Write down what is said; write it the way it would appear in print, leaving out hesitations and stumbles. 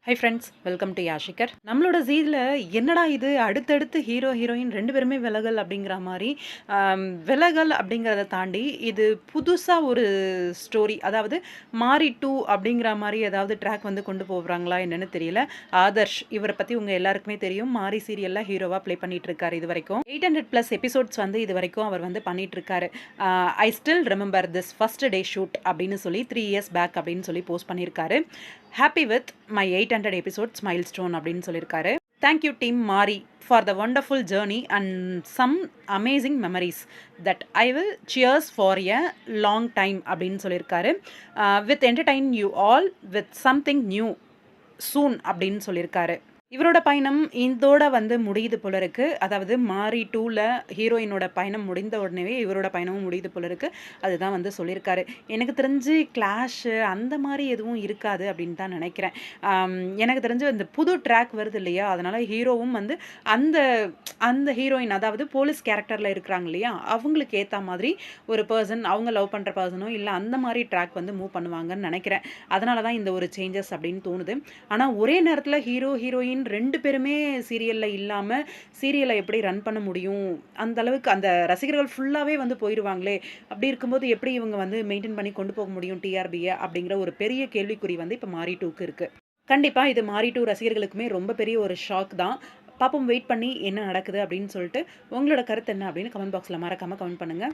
High friends, welcome to யாஷிகர். நம்மளோட ஜீல என்னடா இது அடுத்தடுத்து ஹீரோ, ஹீரோயின் 2 பேருமே விலகல் அப்படிங்கிற மாரி, விலகல் அப்படிங்கிறத தாண்டி இது புதுசா ஒரு ஸ்டோரி. அதாவது மாரி 2 அப்படிங்கிற மாரி ஏதாவது ட்ராக் வந்து கொண்டு போறாங்களா என்னன்னு தெரியல. ஆதர்ஷ் இவர பத்தி உங்க எல்லாருக்குமே தெரியும். மாரி சீரியல்ல ஹீரோவா ப்ளே பண்ணிட்டு இருக்காரு இதுவரைக்கும். 800+ எபிசோட்ஸ் வந்து இதுவரைக்கும் அவர் வந்து பண்ணிட்டு இருக்காரு. I still remember this first day shoot அப்படின்னு சொல்லி 3 இயர்ஸ் பேக் அப்படின்னு சொல்லி போஸ்ட் பண்ணியிருக்காரு. Happy with my 800 episodes milestone அப்படின்னு சொல்லியிருக்காரு. Thank you team Maari for the wonderful journey and some amazing memories that I will cheers for a long time அப்படின்னு சொல்லியிருக்காரு. With entertain you all with something new soon அப்படின்னு சொல்லியிருக்காரு. இவரோட பயணம் இதோட வந்து முடியுது போல இருக்கு. அதாவது மாரி 2ல ஹீரோயினோட பயணம் முடிந்த உடனேவே இவரோட பயணமும் முடியுது போல இருக்கு. அதுதான் வந்து சொல்லியிருக்காரு. எனக்கு தெரிஞ்சு கிளாஷு அந்த மாரி எதுவும் இருக்காது அப்படின்னு தான் நினைக்கிறேன். எனக்கு தெரிஞ்சு இந்த புது ட்ராக் வருது இல்லையா? அதனால ஹீரோவும் வந்து அந்த அந்த ஹீரோயின் அதாவது போலீஸ் கேரக்டர்ல இருக்கிறாங்க இல்லையா? அவங்களுக்கு ஏத்தா மாதிரி ஒரு பெர்சன் அவங்க லவ் பண்ற பெர்சனோ இல்ல அந்த மாரி ட்ராக் வந்து மூவ் பண்ணுவாங்கன்னு நினைக்கிறேன். அதனால தான் இந்த ஒரு சேஞ்சஸ் அப்படின்னு தோணுது. ஆனா ஒரே நேரத்துல ஹீரோ, ஹீரோயின் 2 பேருமே சீரியல்ல இல்லாம, சீரியல எப்படி ரன் பண்ண முடியும்? அந்த அளவுக்கு அந்த ரசிகர்கள் ஃபுல்லாவே வந்து போயிருவாங்களே! அப்படி இருக்கும்போது எப்படி இவங்க வந்து மெயின்டெயின் பண்ணி கொண்டு போக முடியும் டிஆர்பிய? அப்படிங்கிற ஒரு பெரிய கேள்விக்குறி வந்து இப்ப மாரி 2க்கு இருக்கு. கண்டிப்பா இது மாரி 2 ரசிகர்களுக்குமே ரொம்ப பெரிய ஒரு ஷாக் தான். பாப்போம் வெயிட் பண்ணி என்ன நடக்குது அப்படின்னு சொல்லிட்டு, உங்களோட கருத்து என்ன அப்படின்னு கமெண்ட் பாக்ஸ்ல மறக்காம கமெண்ட் பண்ணுங்க.